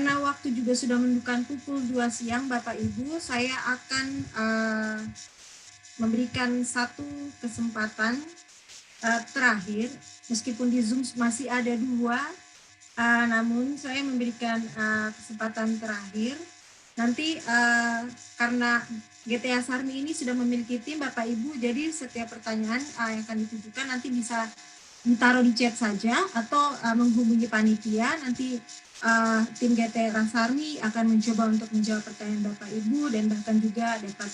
karena waktu juga sudah menunjukkan pukul 2 siang, Bapak Ibu, saya akan memberikan satu kesempatan terakhir, meskipun di Zoom masih ada 2, namun saya memberikan kesempatan terakhir. Nanti karena GTA Sarmi ini sudah memiliki tim, Bapak Ibu, jadi setiap pertanyaan yang akan ditujukan nanti bisa ditaruh di chat saja atau menghubungi panitia. Nanti tim GTA Sarmi akan mencoba untuk menjawab pertanyaan Bapak Ibu dan bahkan juga dapat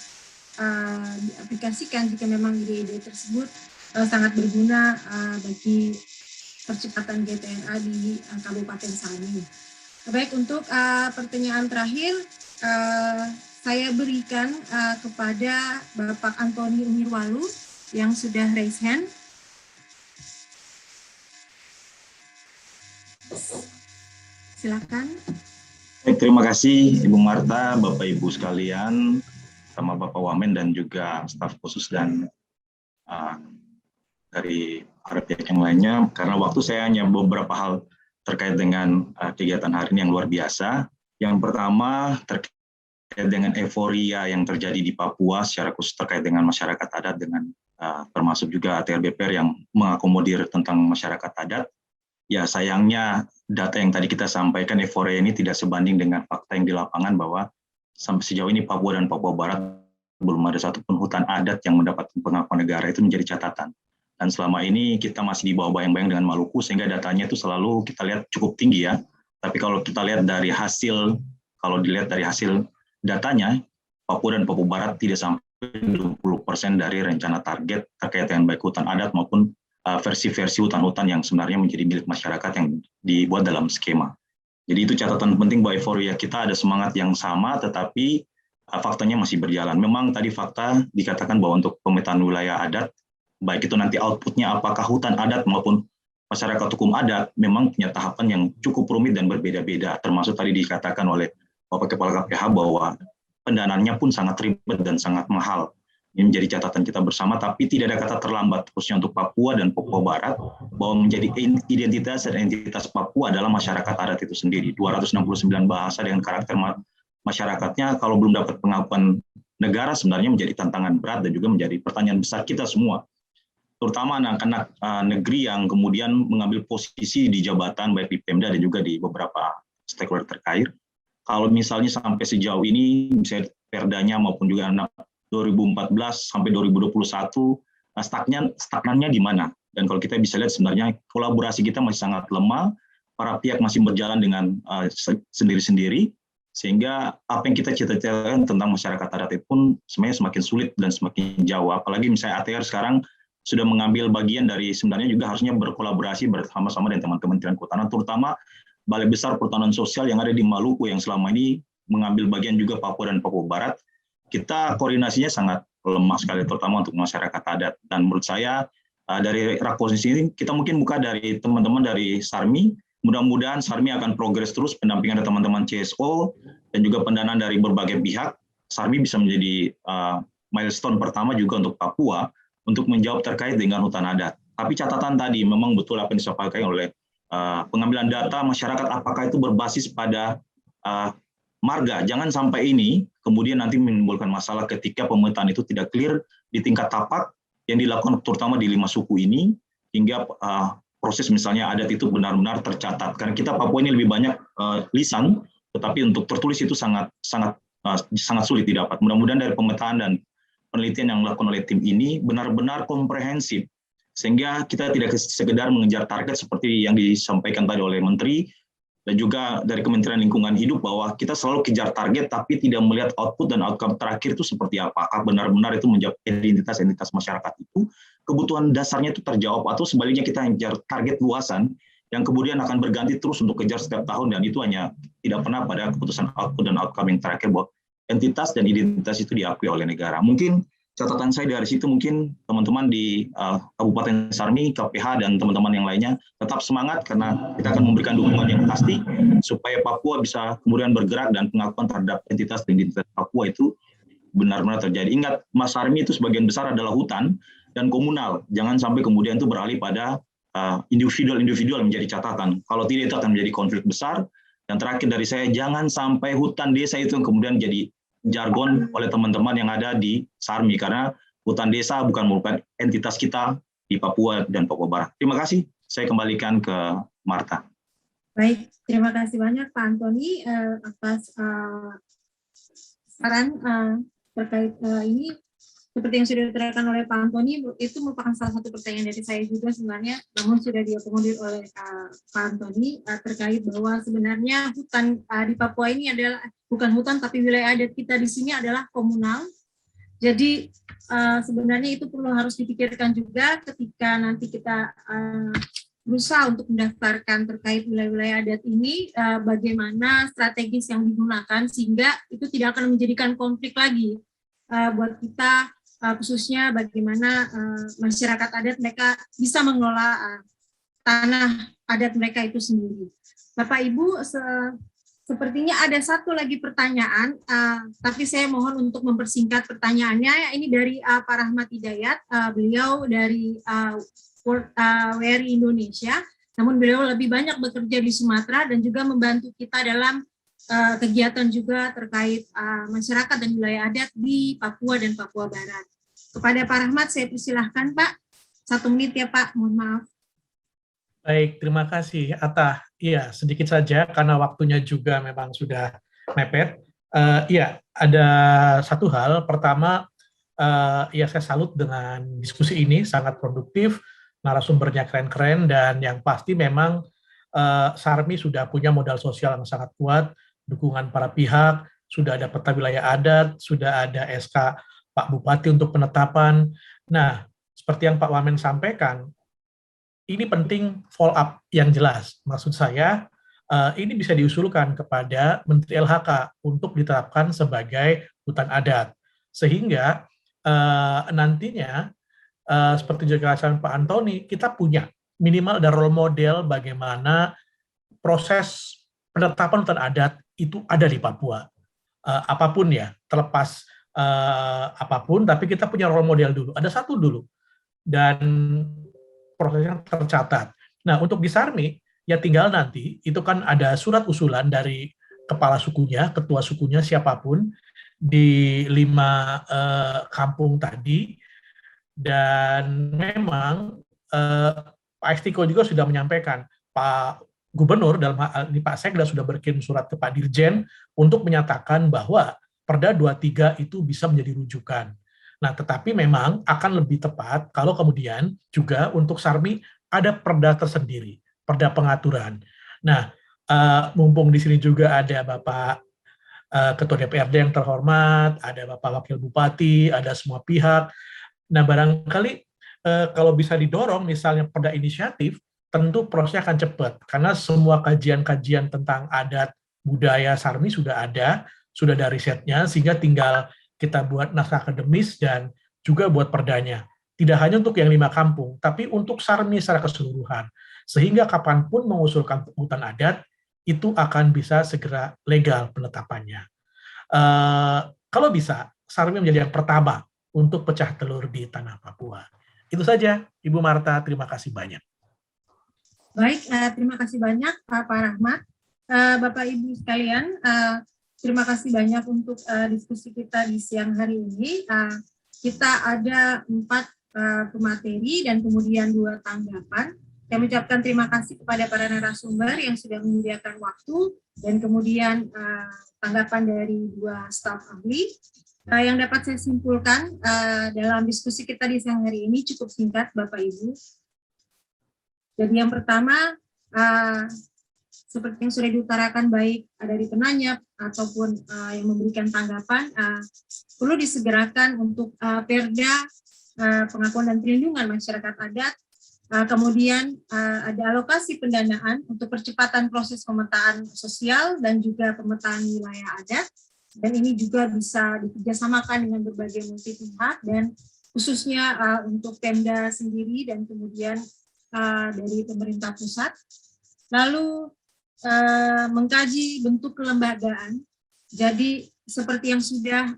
diaplikasikan jika memang ide-ide tersebut sangat berguna bagi percepatan GTNA di Kabupaten Sarmi. Baik, untuk pertanyaan terakhir saya berikan kepada Bapak Antoni Umirwalu yang sudah raise hand. Silakan. Baik, terima kasih Ibu Marta, Bapak Ibu sekalian, sama Bapak Wamen dan juga staf khusus dan dari para pihak yang lainnya. Karena waktu saya hanya beberapa hal terkait dengan kegiatan hari ini yang luar biasa. Yang pertama terkait dengan euforia yang terjadi di Papua secara khusus terkait dengan masyarakat adat dengan termasuk juga ATR BPR yang mengakomodir tentang masyarakat adat. Ya sayangnya data yang tadi kita sampaikan euforia ini tidak sebanding dengan fakta yang di lapangan bahwa sampai sejauh ini Papua dan Papua Barat belum ada satupun hutan adat yang mendapat pengakuan negara, itu menjadi catatan. Dan selama ini kita masih di bawah bayang-bayang dengan Maluku sehingga datanya itu selalu kita lihat cukup tinggi ya. Tapi kalau kita lihat dari hasil, kalau dilihat dari hasil datanya, Papua dan Papua Barat tidak sampai 20% dari rencana target terkait dengan baik hutan adat maupun versi-versi hutan-hutan yang sebenarnya menjadi milik masyarakat yang dibuat dalam skema. Jadi itu catatan penting bahwa euforia kita ada semangat yang sama, tetapi faktanya masih berjalan. Memang tadi fakta dikatakan bahwa untuk pemetaan wilayah adat, baik itu nanti outputnya apakah hutan adat maupun masyarakat hukum adat, memang punya tahapan yang cukup rumit dan berbeda-beda. Termasuk tadi dikatakan oleh Bapak Kepala KPH bahwa pendanaannya pun sangat ribet dan sangat mahal. Ini menjadi catatan kita bersama, tapi tidak ada kata terlambat, khususnya untuk Papua dan Papua Barat, bahwa menjadi identitas dan entitas Papua adalah masyarakat adat itu sendiri. 269 bahasa dengan karakter masyarakatnya, kalau belum dapat pengakuan negara, sebenarnya menjadi tantangan berat dan juga menjadi pertanyaan besar kita semua. Terutama anak-anak negeri yang kemudian mengambil posisi di jabatan, baik di Pemda dan juga di beberapa stakeholder terkait. Kalau misalnya sampai sejauh ini, misalnya perdanya maupun juga anak 2014 sampai 2021 stagnannya di mana? Dan kalau kita bisa lihat sebenarnya kolaborasi kita masih sangat lemah, para pihak masih berjalan dengan sendiri-sendiri, sehingga apa yang kita cita-citakan tentang masyarakat adat itu pun sebenarnya semakin sulit dan semakin jauh. Apalagi misalnya ATR sekarang sudah mengambil bagian dari sebenarnya juga harusnya berkolaborasi bersama-sama dengan teman-teman Kementerian Kehutanan, terutama Balai Besar Perhutanan Sosial yang ada di Maluku yang selama ini mengambil bagian juga Papua dan Papua Barat. Kita koordinasinya sangat lemah sekali, terutama untuk masyarakat adat. Dan menurut saya dari posisi ini kita mungkin buka dari teman-teman dari Sarmi. Mudah-mudahan Sarmi akan progres terus pendampingan dari teman-teman CSO dan juga pendanaan dari berbagai pihak. Sarmi bisa menjadi milestone pertama juga untuk Papua untuk menjawab terkait dengan hutan adat. Tapi catatan tadi memang betul apa yang disampaikan oleh pengambilan data masyarakat, apakah itu berbasis pada marga. Jangan sampai ini kemudian nanti menimbulkan masalah ketika pemetaan itu tidak clear di tingkat tapak yang dilakukan terutama di 5 suku ini, hingga proses misalnya adat itu benar-benar tercatat. Karena kita Papua ini lebih banyak lisan, tetapi untuk tertulis itu sangat sulit didapat. Mudah-mudahan dari pemetaan dan penelitian yang dilakukan oleh tim ini benar-benar komprehensif, sehingga kita tidak sekedar mengejar target seperti yang disampaikan tadi oleh Menteri, dan juga dari Kementerian Lingkungan Hidup bahwa kita selalu kejar target tapi tidak melihat output dan outcome terakhir itu seperti apa. Apakah benar-benar itu menjawab identitas masyarakat itu, kebutuhan dasarnya itu terjawab, atau sebaliknya kita kejar target luasan yang kemudian akan berganti terus untuk kejar setiap tahun, dan itu hanya tidak pernah pada keputusan output dan outcome yang terakhir bahwa entitas dan identitas itu diakui oleh negara. Mungkin catatan saya dari situ, mungkin teman-teman di Kabupaten Sarmi, KPH, dan teman-teman yang lainnya tetap semangat karena kita akan memberikan dukungan yang pasti supaya Papua bisa kemudian bergerak dan pengakuan terhadap entitas dan identitas Papua itu benar-benar terjadi. Ingat, Mas Sarmi itu sebagian besar adalah hutan dan komunal. Jangan sampai kemudian itu beralih pada individual menjadi catatan. Kalau tidak, itu akan menjadi konflik besar Dan terakhir dari saya, jangan sampai hutan desa itu kemudian jadi jargon oleh teman-teman yang ada di SARMI, karena hutan desa bukan merupakan entitas kita di Papua dan Papua Barat. Terima kasih, saya kembalikan ke Marta. Baik, terima kasih banyak Pak Antoni atas saran terkait ini. Seperti yang sudah diterangkan oleh Pak Antoni, itu merupakan salah satu pertanyaan dari saya juga sebenarnya, namun sudah diakomodir oleh Pak Antoni terkait bahwa sebenarnya hutan di Papua ini adalah bukan hutan, tapi wilayah adat kita di sini adalah komunal. Jadi sebenarnya itu perlu harus dipikirkan juga ketika nanti kita berusaha untuk mendaftarkan terkait wilayah-wilayah adat ini, bagaimana strategis yang digunakan sehingga itu tidak akan menjadikan konflik lagi buat kita, khususnya bagaimana masyarakat adat mereka bisa mengelola tanah adat mereka itu sendiri. Bapak Ibu, sepertinya ada satu lagi pertanyaan, tapi saya mohon untuk mempersingkat pertanyaannya. Ini dari Pak Rahmat Hidayat, beliau dari WRI Indonesia, namun beliau lebih banyak bekerja di Sumatera dan juga membantu kita dalam kegiatan juga terkait masyarakat dan wilayah adat di Papua dan Papua Barat. Kepada Pak Rahmat, saya persilahkan Pak. 1 menit ya Pak, mohon maaf. Baik, terima kasih Atta. Iya, sedikit saja karena waktunya juga memang sudah mepet. Iya, ada satu hal. Pertama, ya saya salut dengan diskusi ini, sangat produktif, narasumbernya keren-keren, dan yang pasti memang SARMI sudah punya modal sosial yang sangat kuat, dukungan para pihak, sudah ada peta wilayah adat, sudah ada SK Pak Bupati untuk penetapan. Nah, seperti yang Pak Wamen sampaikan, ini penting follow up yang jelas. Maksud saya, ini bisa diusulkan kepada Menteri LHK untuk ditetapkan sebagai hutan adat. Sehingga nantinya, seperti juga katakan Pak Antoni, kita punya minimal ada role model bagaimana proses penetapan hutan adat itu ada di Papua. Apapun ya, terlepas apapun, tapi kita punya role model dulu. Ada satu dulu. Dan prosesnya tercatat. Nah, untuk di SARMI, ya tinggal nanti, itu kan ada surat usulan dari kepala sukunya, ketua sukunya, siapapun, di 5 kampung tadi, dan memang Pak Estiko juga sudah menyampaikan, Pak Gubernur, dalam hal ini Pak Sekda sudah berkirim surat ke Pak Dirjen untuk menyatakan bahwa Perda 23 itu bisa menjadi rujukan. Nah, tetapi memang akan lebih tepat kalau kemudian juga untuk SARMI ada perda tersendiri, perda pengaturan. Nah, mumpung di sini juga ada Bapak Ketua DPRD yang terhormat, ada Bapak Wakil Bupati, ada semua pihak. Nah, barangkali kalau bisa didorong misalnya perda inisiatif, tentu prosesnya akan cepat, karena semua kajian-kajian tentang adat budaya SARMI sudah ada risetnya, sehingga tinggal kita buat naskah akademis dan juga buat perdanya. Tidak hanya untuk yang 5 kampung, tapi untuk SARMI secara keseluruhan. Sehingga kapanpun mengusulkan hutan adat, itu akan bisa segera legal penetapannya. Kalau bisa, SARMI menjadi yang pertama untuk pecah telur di tanah Papua. Itu saja, Ibu Marta, terima kasih banyak. Baik, terima kasih banyak Pak Rahmat. Bapak Ibu sekalian, terima kasih banyak untuk diskusi kita di siang hari ini. Kita ada 4 pemateri dan kemudian 2 tanggapan. Saya mengucapkan terima kasih kepada para narasumber yang sudah menyediakan waktu dan kemudian tanggapan dari 2 staf ahli. Yang dapat saya simpulkan dalam diskusi kita di siang hari ini cukup singkat, Bapak Ibu. Jadi yang pertama, seperti yang sudah diutarakan baik dari penanya ataupun yang memberikan tanggapan, perlu disegerakan untuk perda pengakuan dan perlindungan masyarakat adat. Kemudian ada alokasi pendanaan untuk percepatan proses pemetaan sosial dan juga pemetaan wilayah adat. Dan ini juga bisa dikerjasamakan dengan berbagai multi pihak dan khususnya untuk Pemda sendiri dan kemudian dari pemerintah pusat. Lalu mengkaji bentuk kelembagaan. Jadi seperti yang sudah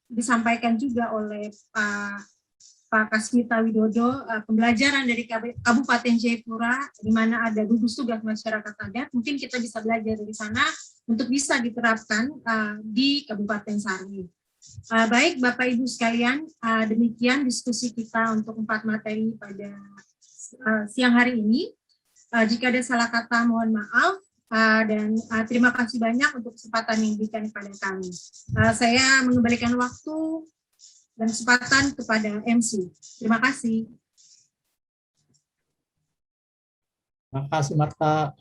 disampaikan juga oleh Pak Pak Kasmita Widodo, pembelajaran dari Kabupaten Jayapura, di mana ada gugus tugas masyarakat adat. Mungkin kita bisa belajar dari sana untuk bisa diterapkan di Kabupaten Sari. Baik Bapak Ibu sekalian, demikian diskusi kita untuk 4 materi pada siang hari ini. Jika ada salah kata mohon maaf, dan terima kasih banyak untuk kesempatan yang diberikan kepada kami. Saya mengembalikan waktu dan kesempatan kepada MC. Terima kasih. Terima kasih, Marta.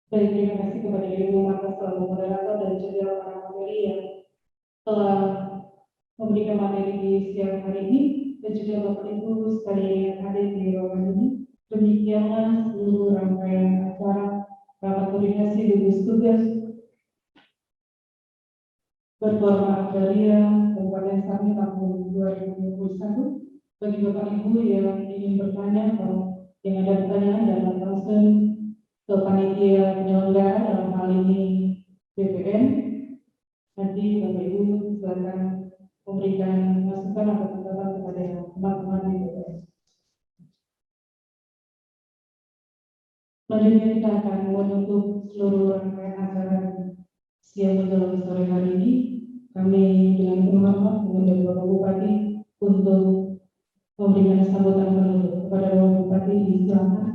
Baik, terima kasih kepada Ibu Marta selaku moderator dan juga para materi yang telah memberikan materi di siang hari ini, dan juga Bapak Ibu sekalian yang hadir di ruangan ini. Demikianlah seluruh rangkaian acara rapat koordinasi gugus tugas Performa Agraria Kabupaten Sari tahun 2021. Bagi Bapak Ibu yang ingin bertanya atau yang ada pertanyaan dapat langsung ke panitia penyelenggara dalam hal ini BPN. Nanti Bapak Ibu silakan memberikan masukan atau tanggapan kepada teman-teman di BPN. Selanjutnya kita akan menutup seluruh rangkaian acara siang menjelang sore hari ini. Kami dengan hormat mengundang Bapak Bupati untuk memberikan sambutan penutup. Kepada Bapak Bupati, silakan.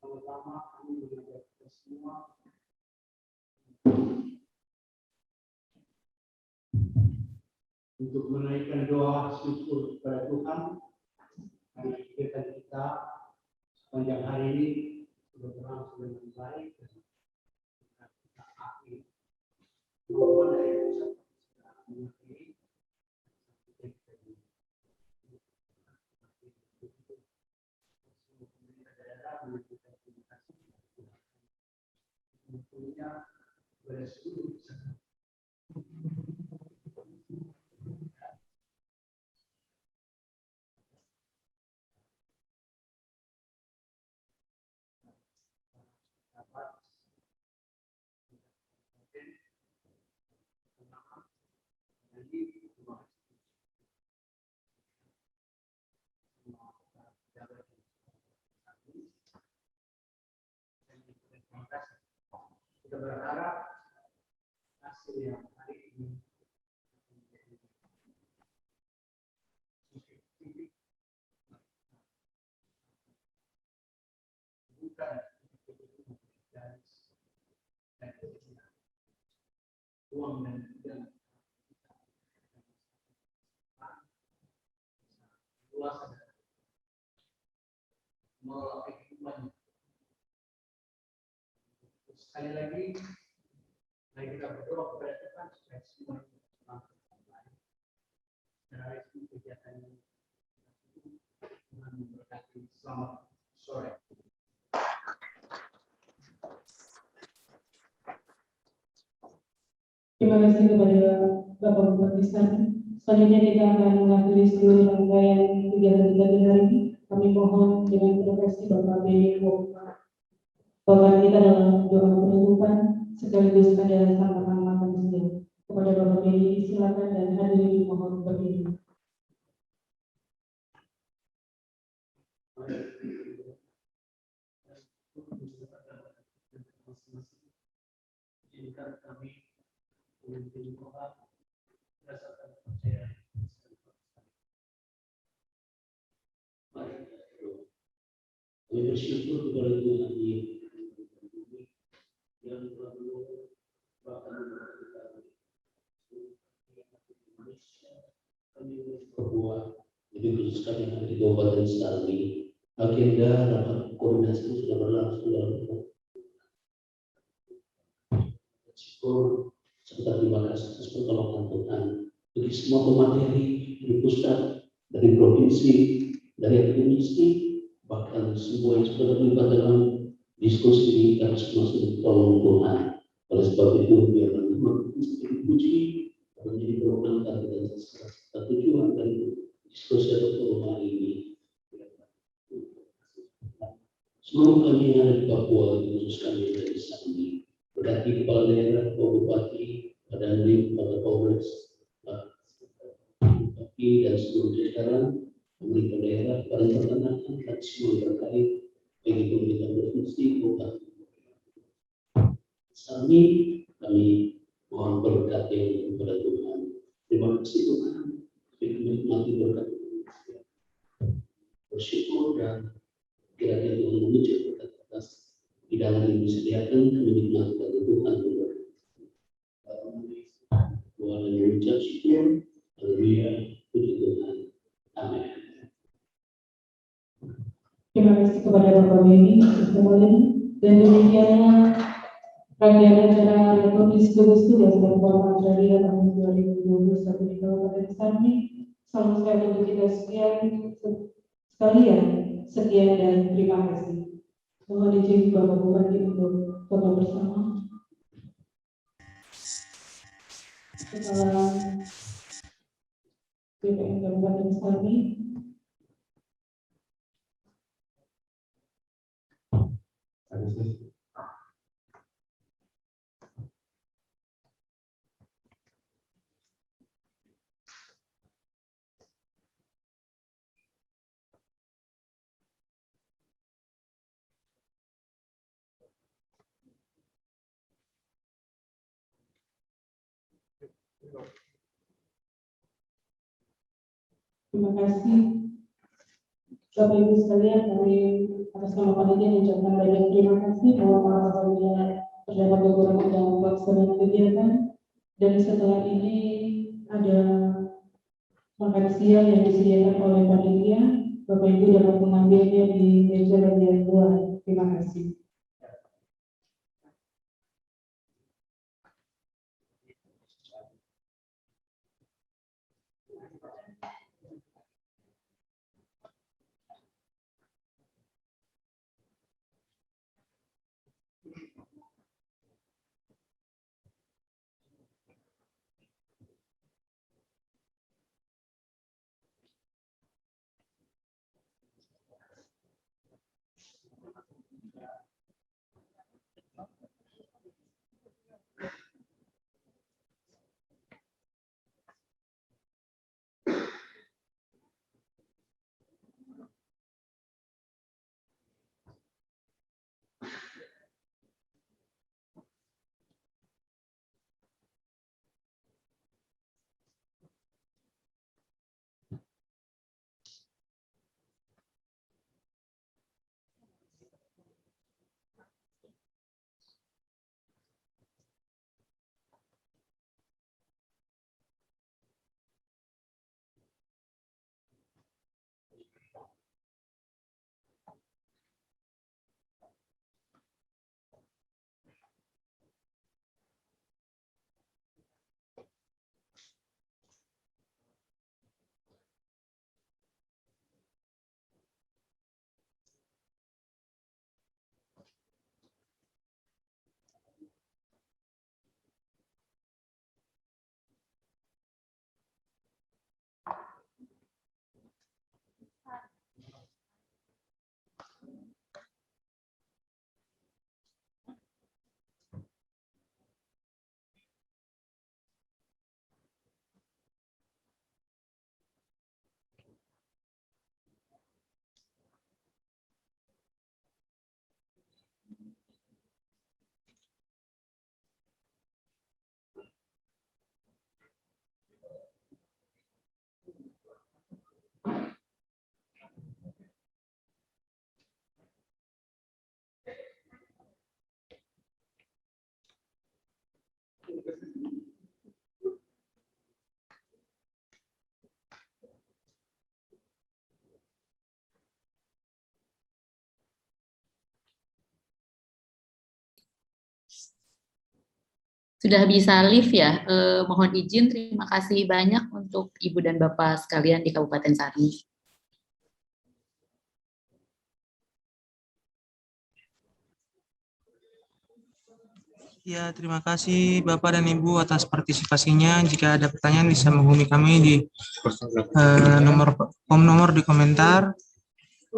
Pertama, kami mengajak kita semua untuk menaikkan doa syukur kepada Tuhan karena kegiatan kita sepanjang hari ini sudah berlangsung dengan baik dan kita akhir. Mohon dari pusat mengakhiri pemerintah daerah memberikan komunikasi tentunya kepada seluruh peserta. Kita berharap hasil yang hari ini menjadi titik bukan dan uang dan luas mengelola kehidupan. Sekali lagi, mari kita berdoa kepada Tuhan supaya semua berlangsung dengan baik. Secara resmi kegiatan ini Tuhan memberkati. Selamat sore. Terima kasih kepada Bapak Bupati Sari. Selanjutnya kita akan mengakhiri seluruh rangkaian kegiatan kita di hari ini. kami mohon dengan intervensi Bapak Beni Wokta, Bapak kita dalam doa penutupan sekaligus ada santapan makan siang. Kepada Bapak Beni, silakan dan hadirin mohon berdiri. Izinkan kami memimpin doa berdasarkan kepercayaan. Mari kami bersyukur kepada Tuhan yang telah menolong bahkan memberkati Indonesia. Kami berbuat lebih khusus kami di Kabupaten Skarni. Agenda rapat koordinasi sudah berlangsung dalam syukur serta terima kasih atas pertolongan Tuhan bagi semua pemateri dari pusat, dari provinsi, dari akademisi, bahkan semua yang sudah terlibat dalam diskusi ini. Kami semua sudah ditolong Tuhan. Oleh sebab itu biarlah Tuhan dipuji menjadi program kami dan serta tujuan dari diskusi atau forum hari ini. Seluruh kami yang ada di Papua, khusus kami yang ada di Sambi, berkati kepala daerah, bupati, Dandim, Bapak Polres, Bupati dan seluruh jajaran pemerintah daerah, pada pertanakan dan semua yang terkait bagi pemerintah provinsi, kota. Kami mohon berkat yang kepada Tuhan. Terima kasih Tuhan. Kami menikmati berkat Tuhan. Bersyukur dan kiranya Tuhan mengucap berkat atas hidangan yang disediakan. Kami menikmati dari Tuhan. Tuhan yang mengucap syukur. Haleluya. Puji Tuhan. Amin. Terima kasih kepada Bapak Beni dan demikianlah rangkaian acara Rekonis Gugus Tugas dan Forma Agraria tahun 2021 di Kabupaten Sambi. Salam sehat untuk kita sekalian. Sekian dan terima kasih. Mohon izin Bapak Bupati untuk foto bersama. Kepala BPN Kabupaten Sambi. Terima kasih Bapak Ibu sekalian, kami atas nama panitia mengucapkan banyak terima kasih bahwa para apabila terdapat kekurangan dalam pelaksanaan kegiatan. Dan setelah ini ada makan siang yang disediakan oleh panitia. Bapak Ibu dapat mengambilnya di meja bagian luar. Terima kasih. sudah bisa live ya. Mohon izin, terima kasih banyak untuk Ibu dan Bapak sekalian di Kabupaten Sarni. Ya, terima kasih Bapak dan Ibu atas partisipasinya. Jika ada pertanyaan bisa menghubungi kami di nomor di komentar.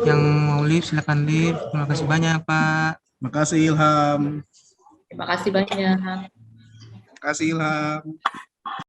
Yang mau live silakan live. Terima kasih banyak Pak. Terima kasih Ilham. Terima kasih banyak. Terima kasih Ilham.